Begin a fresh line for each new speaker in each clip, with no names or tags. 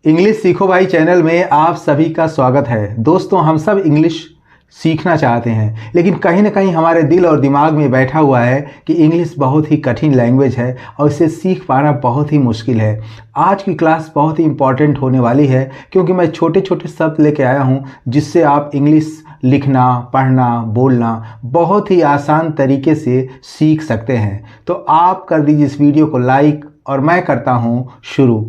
English सीखो भाई channel में आप सभी का स्वागत है। दोस्तों, हम सब इंग्लिश सीखना चाहते हैं, लेकिन कहीं ना कहीं हमारे दिल और दिमाग में बैठा हुआ है कि इंग्लिश बहुत ही कठिन लैंग्वेज है और इसे सीख पाना बहुत ही मुश्किल है। आज की क्लास बहुत ही इम्पॉर्टेंट होने वाली है, क्योंकि मैं छोटे छोटे शब्द लेके आया हूँ जिससे आप इंग्लिश लिखना, पढ़ना, बोलना बहुत ही आसान तरीके से सीख सकते हैं। तो आप कर दीजिए इस वीडियो को लाइक और मैं करता हूँ शुरू।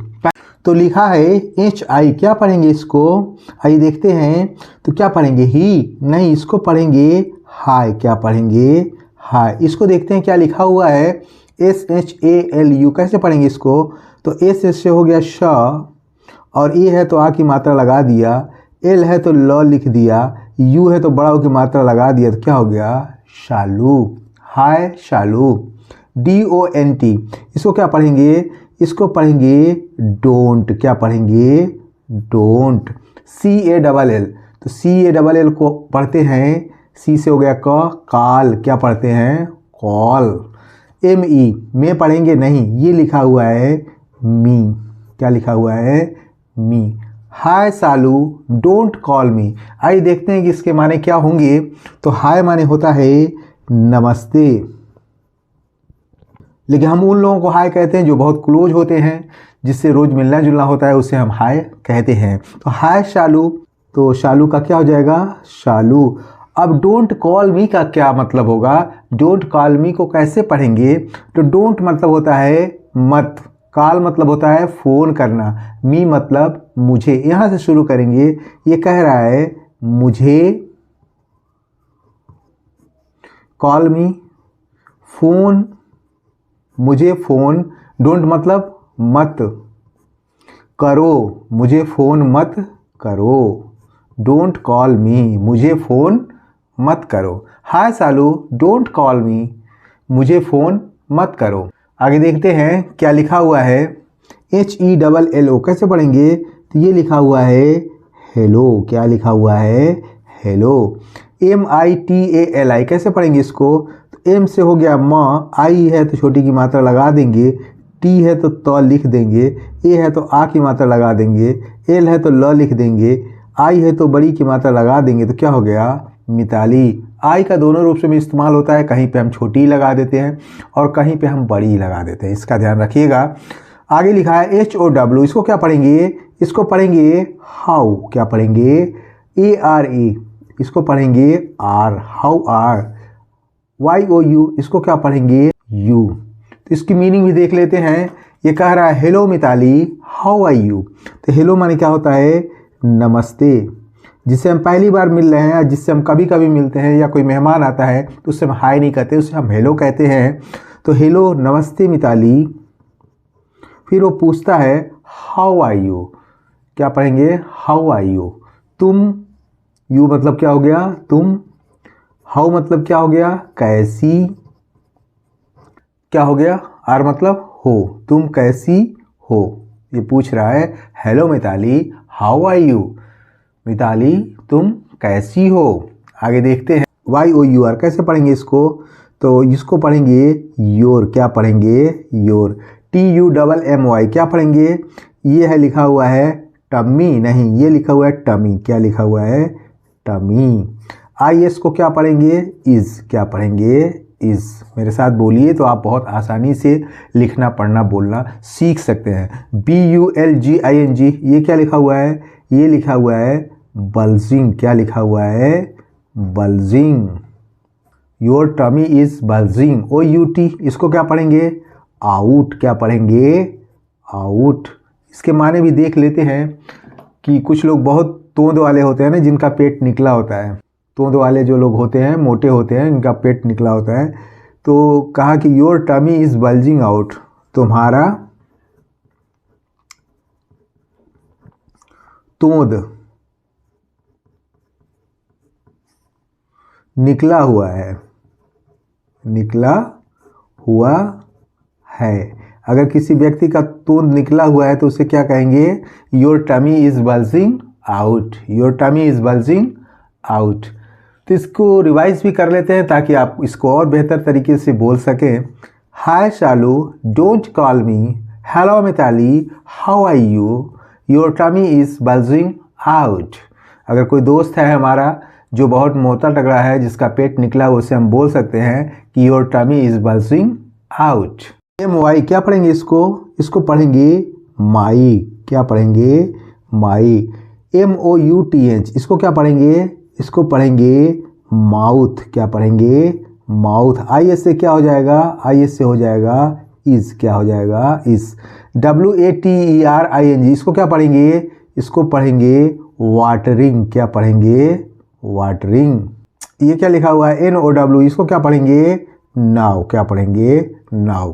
तो लिखा है HI, क्या पढ़ेंगे इसको? आइए देखते हैं। तो क्या पढ़ेंगे? ही नहीं, इसको पढ़ेंगे हाय। क्या पढ़ेंगे? हाय। इसको देखते हैं क्या लिखा हुआ है। SHALU, कैसे पढ़ेंगे इसको? तो S से हो गया श, और E है तो आ की मात्रा लगा दिया, L है तो ल लिख दिया, U है तो बड़ा ओ की मात्रा लगा दिया, तो क्या हो गया? शालू। हाय शालू। DONT, इसको क्या पढ़ेंगे? इसको पढ़ेंगे डोंट। क्या पढ़ेंगे? डोंट। CALL, तो CALL को पढ़ते हैं, C से हो गया क, काल। क्या पढ़ते हैं? कॉल। ME, में पढ़ेंगे नहीं, ये लिखा हुआ है मी। क्या लिखा हुआ है? मी। हाय सालू, डोंट कॉल मी। आइए देखते हैं कि इसके माने क्या होंगे। तो हाय माने होता है नमस्ते, लेकिन हम उन लोगों को हाय कहते हैं जो बहुत क्लोज होते हैं, जिससे रोज़ मिलना जुलना होता है, उसे हम हाय कहते हैं। तो हाय शालू, तो शालू का क्या हो जाएगा? शालू। अब डोंट कॉल मी का क्या मतलब होगा? डोंट कॉल मी को कैसे पढ़ेंगे? तो डोंट मतलब होता है मत, कॉल मतलब होता है फ़ोन करना, मी मतलब मुझे। यहाँ से शुरू करेंगे। ये कह रहा है मुझे कॉल मी, फ़ोन, मुझे फ़ोन। डोंट मतलब मत करो, मुझे फ़ोन मत करो। डोंट कॉल मी, मुझे फ़ोन मत करो। हाय सालू, डोंट कॉल मी, मुझे फ़ोन मत करो। आगे देखते हैं क्या लिखा हुआ है। HELLO, कैसे पढ़ेंगे? तो ये लिखा हुआ है हेलो। क्या लिखा हुआ है? हेलो। MITALI, कैसे पढ़ेंगे इसको? M से हो गया म, I है तो छोटी की मात्रा लगा देंगे, T है तो त लिख देंगे, A है तो आ की मात्रा लगा देंगे, L है तो ल लिख देंगे, I है तो बड़ी की मात्रा लगा देंगे, तो क्या हो गया? मिताली। I का दोनों रूप से में इस्तेमाल होता है, कहीं पे हम छोटी लगा देते हैं और कहीं पे हम बड़ी लगा देते हैं, इसका ध्यान रखिएगा। आगे लिखा है HOW, इसको क्या पढ़ेंगे? इसको पढ़ेंगे हाउ। क्या पढ़ेंगे? ARE, इसको पढ़ेंगे आर, हाउ आर। YOU, इसको क्या पढ़ेंगे? यू। तो इसकी मीनिंग भी देख लेते हैं। ये कह रहा है hello Mitali, how are you. तो हेलो माने क्या होता है? नमस्ते। जिससे हम पहली बार मिल रहे हैं या जिससे हम कभी कभी मिलते हैं, या कोई मेहमान आता है तो उससे हम हाय नहीं कहते, उससे हम हेलो कहते हैं। तो हेलो, नमस्ते मिताली। फिर वो पूछता है हाउ आर यू। क्या पढ़ेंगे? How are you. तुम, यू मतलब क्या हो गया? तुम। हाउ मतलब क्या हो गया? कैसी। क्या हो गया? आर मतलब हो, तुम कैसी हो। ये पूछ रहा है hello Mitali, how are you. Mitali, तुम कैसी हो। आगे देखते हैं। YOUR, कैसे पढ़ेंगे इसको? तो इसको पढ़ेंगे योर। क्या पढ़ेंगे? योर। TUMMY, क्या पढ़ेंगे? ये है लिखा हुआ है टमी, नहीं, ये लिखा हुआ है टमी। क्या लिखा हुआ है? टमी। IS को क्या पढ़ेंगे? इज़। क्या पढ़ेंगे? इज़। मेरे साथ बोलिए तो आप बहुत आसानी से लिखना, पढ़ना, बोलना सीख सकते हैं। BULGING, ये क्या लिखा हुआ है? ये लिखा हुआ है बल्जिंग। क्या लिखा हुआ है? Bulging. Your tummy is bulging. OUT, इसको क्या पढ़ेंगे? आउट। क्या पढ़ेंगे? आउट। इसके माने भी देख लेते हैं कि कुछ लोग बहुत तोंद वाले होते हैं ना, जिनका पेट निकला होता है। तोंद वाले जो लोग होते हैं, मोटे होते हैं, इनका पेट निकला होता है। तो कहा कि your tummy is bulging out, तुम्हारा तोंद निकला हुआ है। निकला हुआ है। अगर किसी व्यक्ति का तोंद निकला हुआ है तो उसे क्या कहेंगे? Your tummy is bulging out. Your tummy is bulging out. तो इसको रिवाइज भी कर लेते हैं ताकि आप इसको और बेहतर तरीके से बोल सकें। Hi Shalu, don't call me. Hello Mitali, how are you. Your tummy is bulging out. अगर कोई दोस्त है हमारा जो बहुत मोटा तगड़ा है, जिसका पेट निकला, उसे हम बोल सकते हैं कि your tummy is bulging out. MY क्या पढ़ेंगे इसको पढ़ेंगे माई। क्या पढ़ेंगे? माई। MOUTH इसको क्या पढ़ेंगे? इसको पढ़ेंगे माउथ। क्या पढ़ेंगे? माउथ। IS से क्या हो जाएगा? IS से हो जाएगा इज। क्या हो जाएगा? इज। WATERING इसको क्या पढ़ेंगे? इसको पढ़ेंगे वाटरिंग। क्या पढ़ेंगे? वाटरिंग। ये क्या लिखा हुआ है? NOW इसको क्या पढ़ेंगे? नाउ। क्या पढ़ेंगे? नाउ।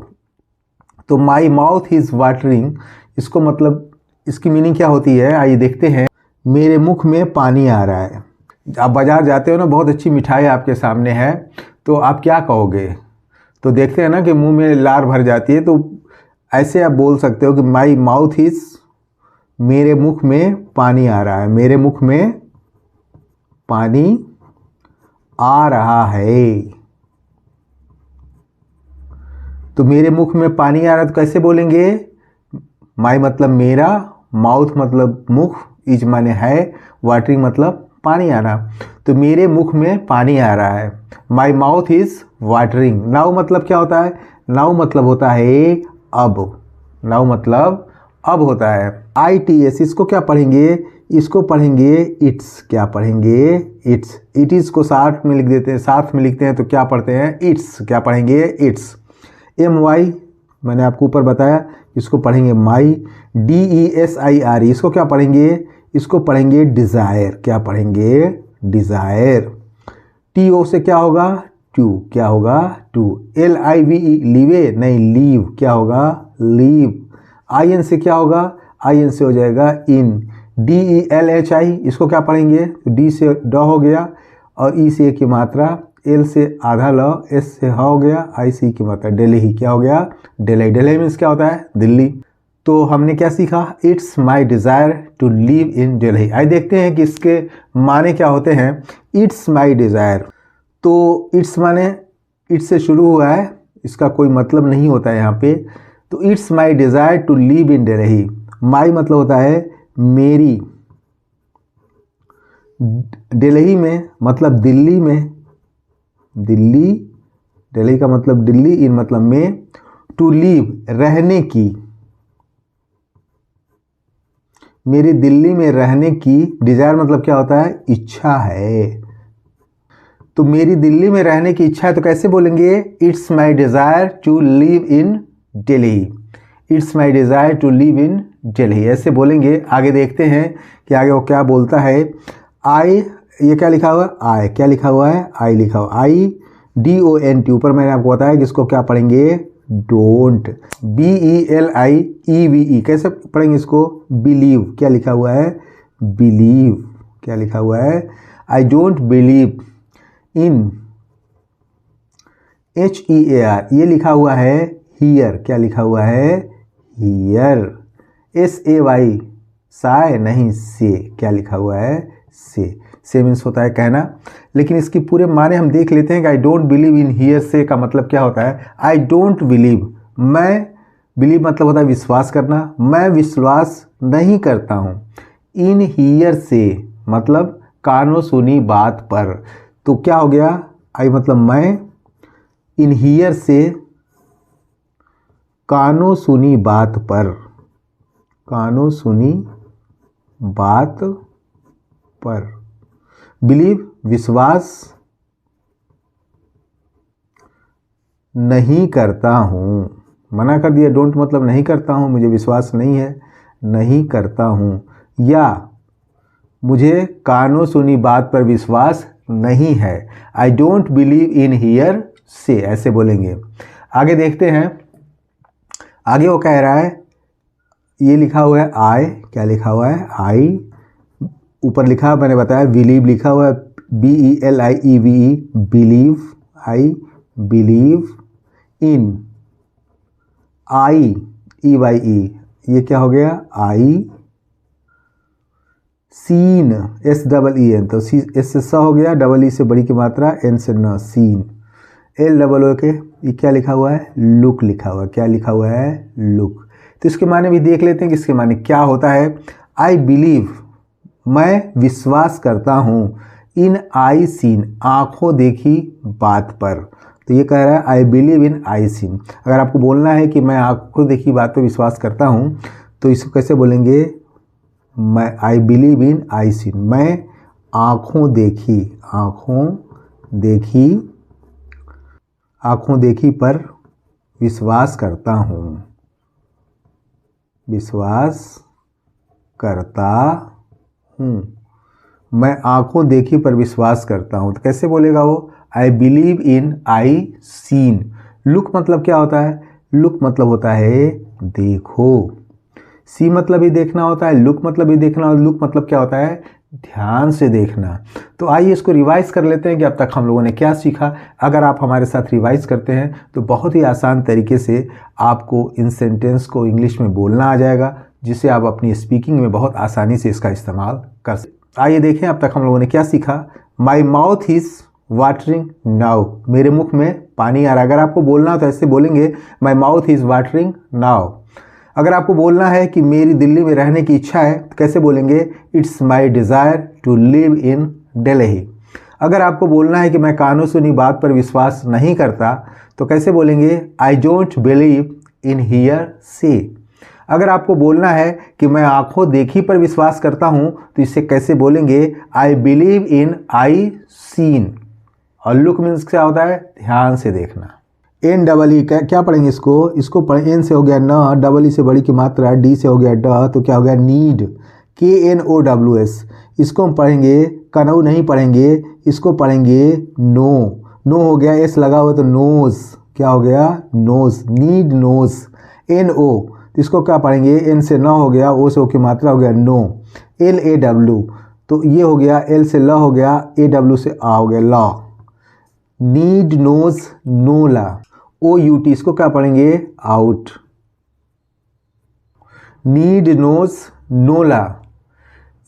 तो माई माउथ इज वाटरिंग, इसको मतलब इसकी मीनिंग क्या होती है, आइए देखते हैं। मेरे मुख में पानी आ रहा है। आप बाज़ार जाते हो ना, बहुत अच्छी मिठाई आपके सामने है, तो आप क्या कहोगे? तो देखते हैं ना कि मुंह में लार भर जाती है, तो ऐसे आप बोल सकते हो कि माई माउथ इज, मेरे मुख में पानी आ रहा है। मेरे मुख में पानी आ रहा है। तो मेरे मुख में पानी आ रहा है तो कैसे बोलेंगे? माई मतलब मेरा, माउथ मतलब मुख, इज माने है, वाटरिंग मतलब पानी आना। तो मेरे मुख में पानी आ रहा है। My mouth is watering. Now मतलब क्या होता है? नाउ मतलब होता है अब। नाउ मतलब अब होता है। ITS इसको क्या पढ़ेंगे? इसको पढ़ेंगे इट्स। क्या पढ़ेंगे? इट्स। इट इज़ को साथ में लिख देते हैं, साथ में लिखते हैं तो क्या पढ़ते हैं? इट्स। क्या पढ़ेंगे? इट्स। MY मैंने आपको ऊपर बताया, इसको पढ़ेंगे माई। DESIRE इसको क्या पढ़ेंगे? इसको पढ़ेंगे डिज़ायर। क्या पढ़ेंगे? डिज़ायर। TO से क्या होगा? टू। क्या होगा? टू। LIVE लीवे नहीं, लीव। क्या होगा? लीव। IN से क्या होगा? IN से हो जाएगा इन। DELHI इसको क्या पढ़ेंगे? D से ड हो गया, और E से की मात्रा, L से आधा ल, S से ह हो गया, IC की मात्रा दिल्ली। क्या हो गया? दिल्ली। दिल्ली मीन्स क्या होता है? दिल्ली। तो हमने क्या सीखा? It's my desire to live in Delhi. आइए देखते हैं कि इसके माने क्या होते हैं। इट्स माई डिज़ायर, तो इट्स माने इट्स से शुरू हुआ है, इसका कोई मतलब नहीं होता है यहाँ पे। तो it's my desire to live in Delhi. My मतलब होता है मेरी, दिल्ली में मतलब दिल्ली में, दिल्ली, दिल्ली का मतलब दिल्ली, इन मतलब में, टू लिव रहने की, मेरी दिल्ली में रहने की। डिज़ायर मतलब क्या होता है? इच्छा है। तो मेरी दिल्ली में रहने की इच्छा है तो कैसे बोलेंगे? It's my desire to live in Delhi. It's my desire to live in Delhi, ऐसे बोलेंगे। आगे देखते हैं कि आगे वो क्या बोलता है। आई, ये क्या लिखा हुआ है? आई। क्या लिखा हुआ है? आई लिखा हुआ। IDONT ऊपर मैंने आपको बताया कि इसको क्या पढ़ेंगे? डोंट। BELIEVE कैसे पढ़ेंगे इसको? बिलीव। क्या लिखा हुआ है? बिलीव। क्या लिखा हुआ है? I don't believe in, HEAR ये लिखा हुआ है हियर। क्या लिखा हुआ है? हियर। SAY साय नहीं, से। क्या लिखा हुआ है? से मीन्स होता है कहना, लेकिन इसकी पूरे माने हम देख लेते हैं कि I don't believe in here से का मतलब क्या होता है? आई डोंट बिलीव, मैं, बिलीव मतलब होता है विश्वास करना, मैं विश्वास नहीं करता हूँ। इन हियर से मतलब कानों सुनी बात पर। तो क्या हो गया? आई मतलब मैं, इन हियर से कानों सुनी बात पर, कानों सुनी बात पर। बिलीव विश्वास नहीं करता हूँ, मना कर दिया। डोंट मतलब नहीं करता हूँ, मुझे विश्वास नहीं है, नहीं करता हूँ। या मुझे कानों सुनी बात पर विश्वास नहीं है। I don't believe in here से, ऐसे बोलेंगे। आगे देखते हैं, आगे वो कह रहा है, ये लिखा हुआ है आई। क्या लिखा हुआ है? आई। ऊपर लिखा मैंने बताया बिलीव लिखा हुआ है, BELIEVE believe. I believe in. IEYE ये क्या हो गया? आई। सीन, SEEN तो S से स हो गया, डबल E से बड़ी की मात्रा, N से न, सीन। LOO के ये क्या लिखा हुआ है? लुक लिखा हुआ है। क्या लिखा हुआ है? लुक। तो इसके माने भी देख लेते हैं कि इसके माने क्या होता है। आई बिलीव, मैं विश्वास करता हूँ, इन आई सीन, आँखों देखी बात पर। तो ये कह रहा है I believe in I seen. अगर आपको बोलना है कि मैं आँखों देखी बात पर विश्वास करता हूँ तो इसको कैसे बोलेंगे? मैं I believe in I seen, मैं आँखों देखी, आँखों देखी पर विश्वास करता हूँ, विश्वास करता हूँ। मैं आँखों देखी पर विश्वास करता हूँ। तो कैसे बोलेगा वो? I believe in I seen. Look मतलब क्या होता है? लुक मतलब होता है देखो। सी मतलब ही देखना होता है, लुक मतलब ही देखना होता है। लुक मतलब क्या होता है? ध्यान से देखना। तो आइए इसको रिवाइज कर लेते हैं कि अब तक हम लोगों ने क्या सीखा। अगर आप हमारे साथ रिवाइज करते हैं तो बहुत ही आसान तरीके से आपको इन सेंटेंस को इंग्लिश में बोलना आ जाएगा, जिससे आप अपनी स्पीकिंग में बहुत आसानी से इसका इस्तेमाल कर सकते। आइए देखें अब तक हम लोगों ने क्या सीखा। My mouth is watering now, मेरे मुख में पानी आ रहा है। अगर आपको बोलना हो तो ऐसे बोलेंगे, my mouth is watering now. अगर आपको बोलना है कि मेरी दिल्ली में रहने की इच्छा है तो कैसे बोलेंगे? It's my desire to live in Delhi. अगर आपको बोलना है कि मैं कानों सुनी बात पर विश्वास नहीं करता तो कैसे बोलेंगे? I don't believe in here से। अगर आपको बोलना है कि मैं आंखों देखी पर विश्वास करता हूं तो इसे कैसे बोलेंगे? I believe in I seen. और लुक मीन्स क्या होता है? ध्यान से देखना। एन डबल ई क्या पढ़ेंगे इसको पढ़ें। एन से हो गया न, डबल ई से बड़ी की मात्रा, डी से हो गया ड, तो क्या हो गया? Need, KNOWS। इसको हम पढ़ेंगे, कनऊ नहीं पढ़ेंगे, इसको पढ़ेंगे नो। नो हो गया, एस लगा हुआ तो नोज, क्या हो गया? Knows, need knows. NO, तो इसको क्या पढ़ेंगे? एन से न हो गया, ओ से ओ की मात्रा हो गया नो। LAW, तो ये हो गया, एल से ल हो गया, AW से आ हो गया लॉ। नीड नोज नोला। OUT, इसको क्या पढ़ेंगे? आउट। नीड नोज नोला,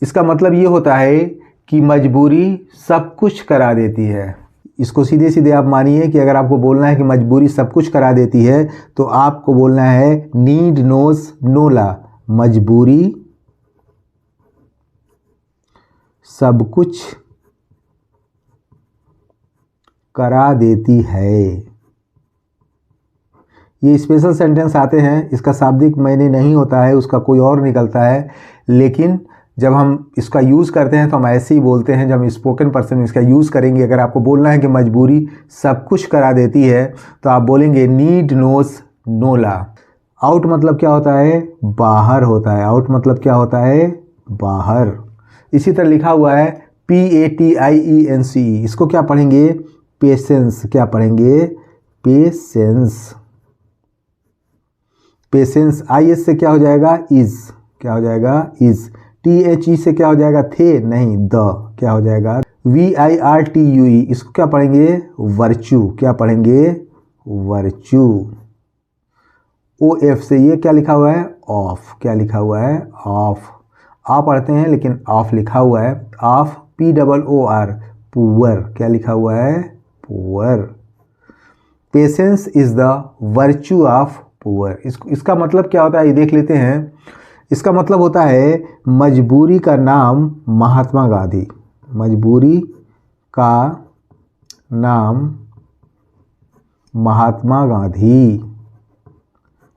इसका मतलब ये होता है कि मजबूरी सब कुछ करा देती है। इसको सीधे सीधे आप मानिए कि अगर आपको बोलना है कि मजबूरी सब कुछ करा देती है तो आपको बोलना है नीड नोज नोला, मजबूरी सब कुछ करा देती है। ये स्पेशल सेंटेंस आते हैं, इसका शाब्दिक मायने नहीं होता है, उसका कोई और निकलता है, लेकिन जब हम इसका यूज़ करते हैं तो हम ऐसे ही बोलते हैं। जब हम स्पोकन पर्सन में इसका यूज़ करेंगे, अगर आपको बोलना है कि मजबूरी सब कुछ करा देती है तो आप बोलेंगे नीड नोज नोला। आउट मतलब क्या होता है? बाहर होता है। आउट मतलब क्या होता है? बाहर। इसी तरह लिखा हुआ है PATIENCE, इसको क्या पढ़ेंगे? पेशेंस। क्या पढ़ेंगे? पेशेंस। पेशेंस, IS से क्या हो जाएगा? इज, क्या हो जाएगा? इज। THE से क्या हो जाएगा? थे नहीं, द, क्या हो जाएगा? VIRTUE, इसको क्या पढ़ेंगे? वर्च्यू। क्या पढ़ेंगे? वर्च्यू। OF से ये क्या लिखा हुआ है? ऑफ। क्या लिखा हुआ है? ऑफ। आ पढ़ते हैं लेकिन ऑफ लिखा हुआ है। Of, POOR, poor. क्या लिखा हुआ है? Poor. Patience is the virtue of poor. इसका मतलब क्या होता है ये देख लेते हैं। इसका मतलब होता है मजबूरी का नाम महात्मा गांधी। मजबूरी का नाम महात्मा गांधी।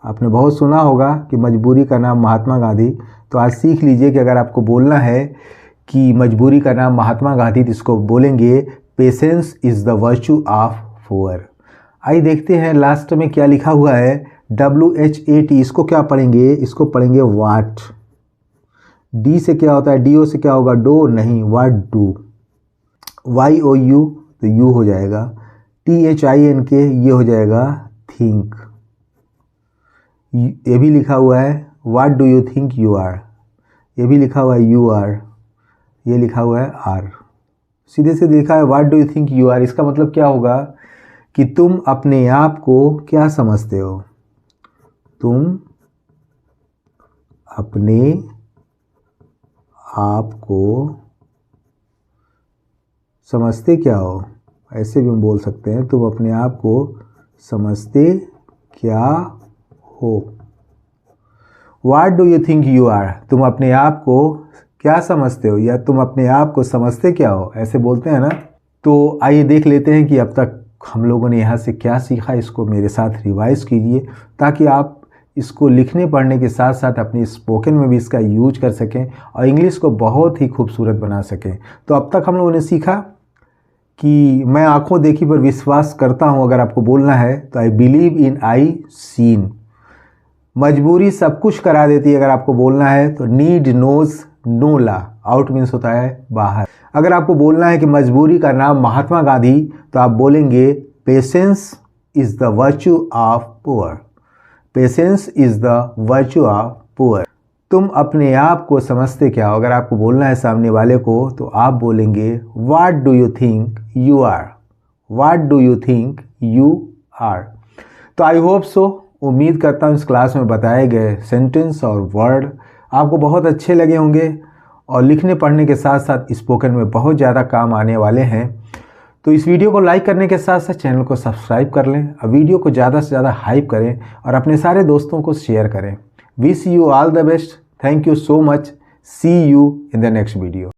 आपने बहुत सुना होगा कि मजबूरी का नाम महात्मा गांधी। तो आज सीख लीजिए कि अगर आपको बोलना है कि मजबूरी का नाम महात्मा गांधी तो इसको बोलेंगे patience is the virtue of poor. आइए देखते हैं लास्ट में क्या लिखा हुआ है। WHAT, इसको क्या पढ़ेंगे? इसको पढ़ेंगे वाट। डी से क्या होता है? DO से क्या होगा? डो नहीं, वाट डू। YOU, तो यू हो जाएगा। THINK, ये हो जाएगा थिंक। ये भी लिखा हुआ है what do you think you are. ये भी लिखा हुआ है यू आर। ये लिखा हुआ है आर। सीधे से लिखा है what do you think you are. इसका मतलब क्या होगा कि तुम अपने आप को क्या समझते हो? तुम अपने आप को समझते क्या हो? ऐसे भी हम बोल सकते हैं, तुम अपने आप को समझते क्या हो? What do you think you are, तुम अपने आप को क्या समझते हो या तुम अपने आप को समझते क्या हो, ऐसे बोलते हैं ना। तो आइए देख लेते हैं कि अब तक हम लोगों ने यहाँ से क्या सीखा। इसको मेरे साथ रिवाइज कीजिए ताकि आप इसको लिखने पढ़ने के साथ साथ अपनी स्पोकन में भी इसका यूज कर सकें और इंग्लिश को बहुत ही खूबसूरत बना सकें। तो अब तक हम लोगों ने सीखा कि मैं आंखों देखी पर विश्वास करता हूं, अगर आपको बोलना है तो I believe in I seen. मजबूरी सब कुछ करा देती है, अगर आपको बोलना है तो नीड नोज नो ला। आउट मीन्स होता है बाहर। अगर आपको बोलना है कि मजबूरी का नाम महात्मा गांधी, तो आप बोलेंगे patience is the virtue of poor. Patience is the virtue of poor. तुम अपने आप को समझते क्या हो, अगर आपको बोलना है सामने वाले को तो आप बोलेंगे what do you think you are. What do you think you are. तो आई होप सो, उम्मीद करता हूँ इस क्लास में बताए गए सेंटेंस और वर्ड आपको बहुत अच्छे लगे होंगे और लिखने पढ़ने के साथ साथ स्पोकन में बहुत ज़्यादा काम आने वाले हैं। तो इस वीडियो को लाइक करने के साथ साथ चैनल को सब्सक्राइब कर लें और वीडियो को ज़्यादा से ज़्यादा हाइप करें और अपने सारे दोस्तों को शेयर करें। Wish you all the best. Thank you so much. See you in the next video.